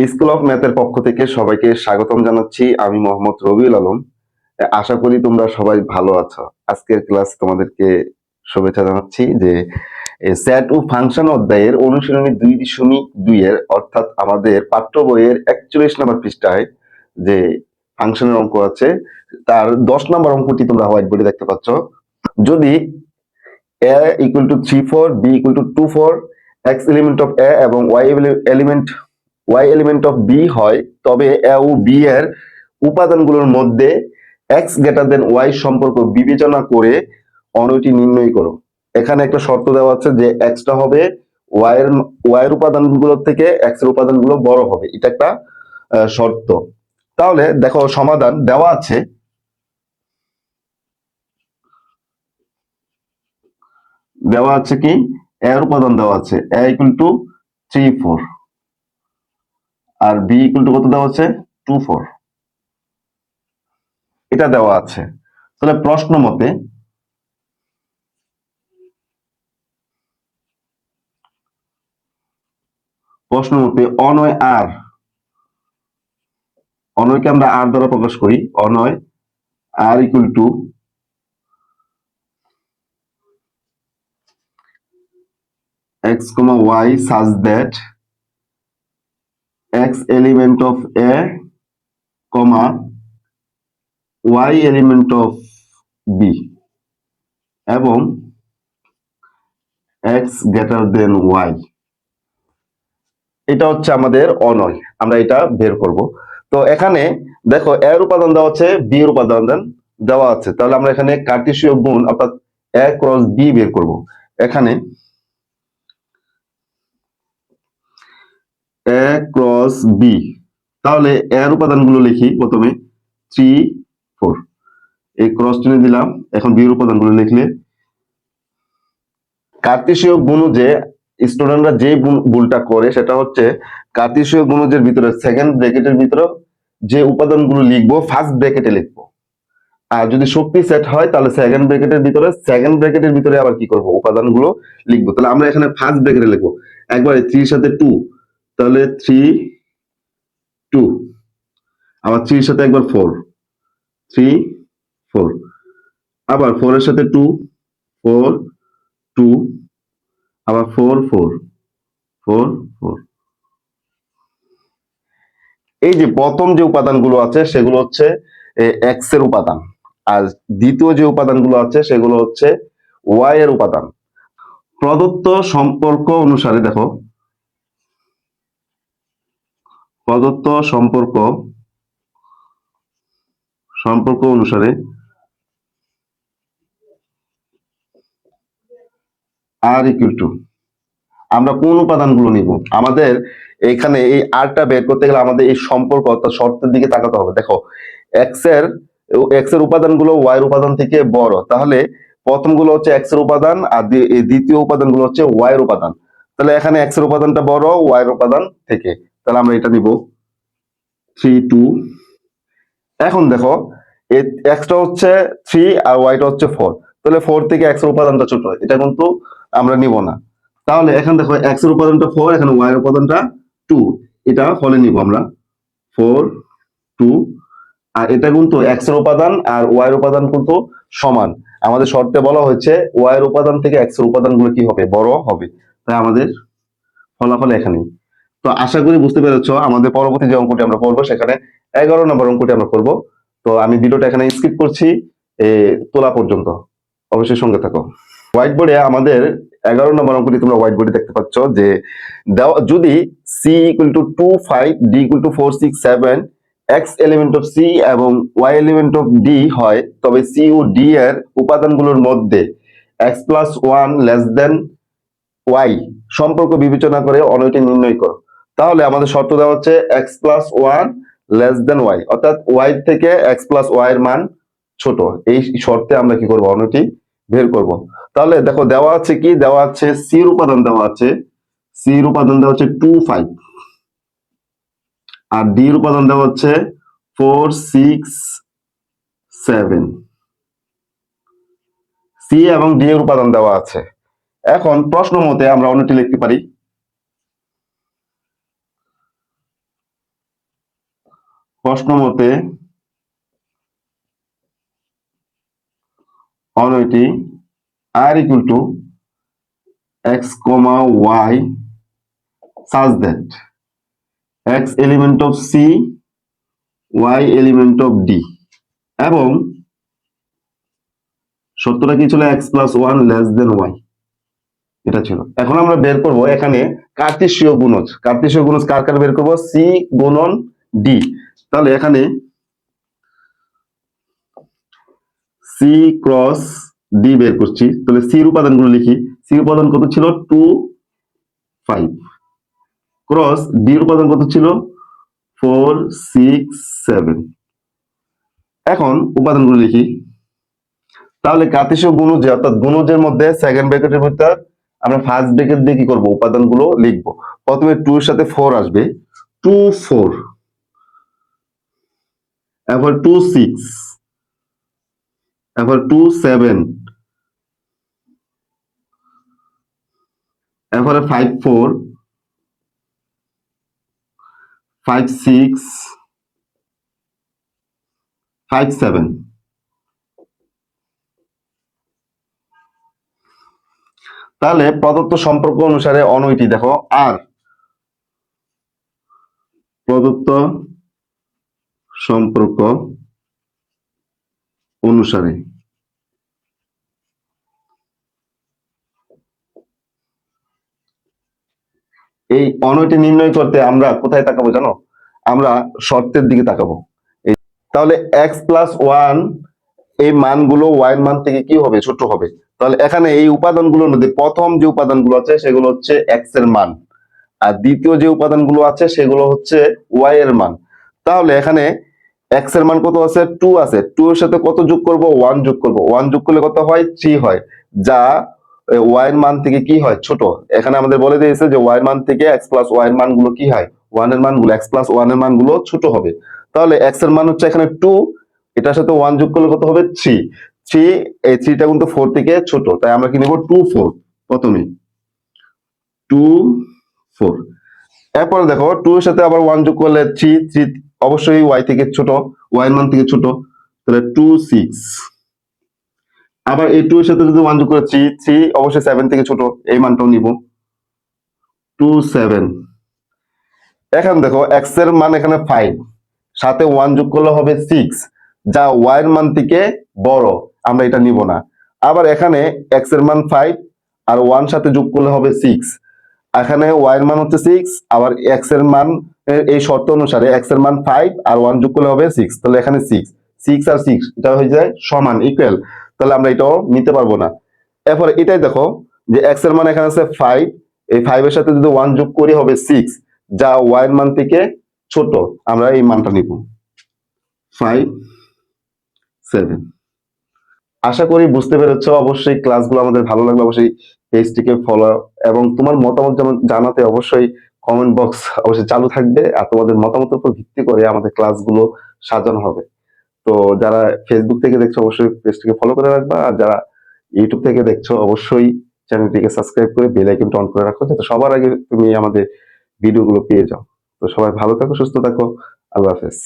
School of ম্যাথের পক্ষ থেকে সবাইকে স্বাগতম জানাচ্ছি। আমি মোহাম্মদ রবিউল আলম। আশা করি তোমরা সবাই ভালো আছো। আজকের ক্লাস তোমাদেরকে শুভেচ্ছা জানাচ্ছি যে সেট ও ফাংশন অধ্যায়ের অনুশীলনী 2.2 এর অর্থাৎ আমাদের পাঠ্য বইয়ের 41 নম্বর পৃষ্ঠায় যে ফাংশনের অঙ্ক আছে তার 10 নম্বর অঙ্কটি তোমরা হোয়াইট বোর্ডে দেখতে পাচ্ছ। যদি a equal to 3 4, b equal to 2 4, x element of a এবং y element of b হয়, তবে a ও b এর উপাদানগুলোর মধ্যে x greater than y সম্পর্ক বিবেচনা করে অনয়টি নির্ণয় করো। এখানে একটা শর্ত দেওয়া আছে যে x টা হবে y এর উপাদানগুলোর থেকে x এর উপাদানগুলো বড় হবে, এটা একটা শর্ত। তাহলে দেখো সমাধান দেওয়া আছে, কি a এর উপাদান দেওয়া আছে a equal to 3 4 R b equal to কত দেওয়া আছে 2 4, এটা দেওয়া আছে। তাহলে প্রশ্ন মতে অনয় অনয়কে আমরা আর দ্বারা প্রকাশ করি। Onoy r equal to x, y such that x element of a, y element of b এবং x greater than y, এটা হচ্ছে আমাদের অনয়। আমরা এটা বের করব। তো এখানে দেখো এর উপাদান দেওয়া আছে, বি এর উপাদান দেওয়া আছে, তাহলে আমরা এখানে কার্টেসীয় গুণ অর্থাৎ a ক্রস b বের করব। এখানে a ক্রস b, তাহলে এর উপাদানগুলো লিখি। প্রথমে 3 4, এই ক্রস টেনে দিলাম। এখন বি এর উপাদানগুলো লিখলে কার্টেসীয় গুণজে স্টুডেন্টরা যে ভুলটা করে সেটা হচ্ছে কার্টেসীয় গুণজের ভিতরে সেকেন্ড ব্র্যাকেটের ভিতরে যে উপাদানগুলো লিখবো ফার্স্ট ব্র্যাকেটে লিখবো, আর যদি শক্তি সেট হয় তাহলে সেকেন্ড ব্র্যাকেটের ভিতরে আবার কি করব, উপাদানগুলো লিখবো। তাহলে আমরা এখানে ফার্স্ট ব্র্যাকেটে লিখবো একবারে 3 এর সাথে 2, তাহলে 3 2, আবার 3 এর সাথে একবার 4 3 4, আবার 4 এর সাথে 2 4 2, আবার 4 4 4 4। এই যে প্রথম যে উপাদানগুলো আছে সেগুলো হচ্ছে এক্স এর উপাদান, আর দ্বিতীয় যে উপাদানগুলো আছে সেগুলো হচ্ছে ওয়াই এর উপাদান। প্রদত্ত সম্পর্ক অনুসারে দেখো, প্রদত্ত সম্পর্ক অনুসারে আর ইকুয়াল টু আমরা কোন উপাদানগুলো নিব। আমাদের এখানে এই আরটা বের করতে গেলে আমাদের এই সম্পর্ক অর্থাৎ শর্তের দিকে তাকাতে হবে। দেখো এক্স এর উপাদানগুলো ওয়াই এর উপাদান থেকে বড়, তাহলে প্রথমগুলো হচ্ছে এক্স এর উপাদান আর দ্বিতীয় উপাদানগুলো হচ্ছে ওয়াই এর উপাদান। তাহলে এখানে এক্স এর উপাদানটা বড় ওয়াই এর উপাদান থেকে, তাহলে আমরা এটা নিব 3 2। এখন দেখো এক্সটা হচ্ছে 3 আর ওয়াইটা হচ্ছে 4, তাহলে 4 থেকে এক্স এর উপাদানটা ছোট, এটা কিন্তু আমরা নিব না। তাহলে এখন দেখো এক্স এর উপাদানটা 4, এখানে ওয়াই এর উপাদানটা 2, এটা হলে নিব আমরা 4 2। আর এটা কিন্তু এক্স এর উপাদান আর ওয়াই এর উপাদান কিন্তু সমান। আমাদের শর্তে বলা হয়েছে ওয়াই এর উপাদান থেকে এক্স এর উপাদানগুলো কি হবে, বড় হবে। তাই আমাদের ফলাফল এখানেই। তো আশা করি বুঝতে পেরেছো। আমাদের পরবর্তী যে অঙ্কটি আমরা করবো সেখানে 11 নম্বর অঙ্কটি আমরা করব। তো আমি ভিডিওটা এখানে স্কিপ করছি তোলা পর্যন্ত, অবশ্যই সঙ্গে থাকো। হোয়াইট বোর্ডে আমাদের 11 নম্বর অঙ্কটি তোমরা হোয়াইট বোর্ডে দেখতে পাচ্ছ যে যদি c equal to 2 5, d equal to 4 6 7, x element of c এবং y element of d হয়, তবে c ও d এর উপাদানগুলোর মধ্যে x plus 1 less than y সম্পর্ক বিবেচনা করে অনয়টি নির্ণয় করো। তাহলে আমাদের শর্ত দেওয়া হচ্ছে x plus 1 less than y, অর্থাৎ y থেকে x plus y এর মান ছোট। এই শর্তে আমরা কি করব, অনয়টি বের করব। তাহলে দেখো দেওয়া আছে কি, দেওয়া আছে c এর উপাদান দেওয়া আছে, c এর উপাদান দেওয়া হচ্ছে 2 5 আর d এর উপাদান দেওয়া হচ্ছে 4 6 7, c এবং d এর উপাদান দেওয়া আছে। এখন প্রশ্ন মতে আমরা অন্যটি লিখতে পারি প্রশ্ন মতে অনয়টি R equal to x comma y such that x element of c y element of d এবং সত্যটা কি ছিল x plus one less than Y, এটা ছিল। এখন আমরা বের করব এখানে কার্তেশীয় গুণজ। কার্তেশীয় গুণজ কার কার বের করব? c গুণন d। তাহলে এখানে c ক্রস d বের করছি। তাহলে c এর উপাদানগুলো লিখি। c এর উপাদান কত ছিল? 2 5 ক্রস d এর উপাদান কত ছিল? 4 6 7। এখন উপাদানগুলো লিখি। তাহলে কার্তেশীয় গুণজ অর্থাৎ গুণজের মধ্যে সেকেন্ড ব্র্যাকেটের ভিতর আমরা ফার্স্ট ব্র্যাকেট দিয়ে কি করব? উপাদানগুলো লিখব। প্রথমে 2 এর সাথে 4 আসবে, 2 4, এরপর 2 6, এরপর 2 7, এরপরে 5 4, 5 6, 5 7। তাহলে প্রদত্ত সম্পর্ক অনুসারে অনয়টি দেখো আর প্রদত্ত সম্পর্ক অনুসারে এই অনয়টি নির্ণয় করতে আমরা কোথায় তাকাবো জানো? আমরা শর্তের দিকে তাকাবো। তাহলে x প্লাস ওয়ান এই মানগুলো y এর মান থেকে কি হবে? ছোট হবে। তাহলে এখানে এই উপাদানগুলোর মধ্যে প্রথম যে উপাদানগুলো আছে সেগুলো হচ্ছে x এর মান, আর দ্বিতীয় যে উপাদানগুলো আছে সেগুলো হচ্ছে y এর মান। তাহলে এখানে x এর মান কত আছে? 2 আছে। 2 এর সাথে কত যোগ করব? 1 যোগ করব। 1 যোগ করলে কত হয়? 3 হয়, যা y এর মান থেকে কি হয়? ছোট। এখানে আমাদের বলে দিয়েছে যে y এর মান থেকে x প্লাস y এর মানগুলো কি হয়? 1 এর মানগুলো x প্লাস 1 এর মানগুলো ছোট হবে। তাহলে x এর মান হচ্ছে এখানে 2, এটার সাথে 1 যোগ করলে কত হবে? 3। 3, এই 3টা কিন্তু 4 থেকে ছোট, তাই আমরা কি নেব? 2 4 প্রথমে 2 4। এরপর দেখো 2 এর সাথে আবার 1 যোগ করলে 3, 3 অবশ্যই y থেকে ছোট, y এর মান থেকে ছোট, তাহলে 2 6। আবার এই 2 এর সাথে যদি 1 যোগ করে 3, 3 অবশ্যই 7 থেকে ছোট, এই মানটাও নিব 2 7। এখন দেখো x এর মান এখানে 5, সাথে 1 যোগ করলে হবে 6, যা y এর মান থেকে বড়, আমরা এটা নিব না। আবার এখানে x এর মান 5 আর 1 সাথে যোগ করলে হবে 6, এখানে y এর মান হচ্ছে 6, আবার x এর মান এই শর্ত অনুসারে x এর মান 5 আর 1 যোগ করলে হবে 6, তাহলে এখানে 6 6 আর 6 এটা হয়ে যায় সমান ইকুয়াল, তাহলে আমরা এটাও নিতে পারবো না। এরপর এটাই দেখো যে x এর মান এখানে আছে 5, এই 5 এর সাথে যদি 1 যোগ করি হবে 6, যা y এর মান থেকে ছোট, আমরা এই মানটা নিব 5 7। আশা করি বুঝতে পেরেছো। অবশ্যই ক্লাসগুলো আমাদের ভালো লাগলে অবশ্যই পেজটিকে ফলো এবং তোমার মতামত জানাতে অবশ্যই কমেন্ট বক্স অবশ্যই চালু থাকবে, আর তোমাদের মতামতের উপর ভিত্তি করে আমাদের ক্লাসগুলো সাজানো হবে। তো যারা ফেসবুক থেকে দেখছো অবশ্যই পেজটিকে ফলো করে রাখবা, আর যারা ইউটিউব থেকে দেখছো অবশ্যই চ্যানেলটিকে সাবস্ক্রাইব করে বেল আইকনটা অন করে রাখো, যাতে সবার আগে তুমি আমাদের ভিডিওগুলো পেয়ে যাও। তো সবাই ভালো থাকো, সুস্থ থাকো, আল্লাহ হাফেজ।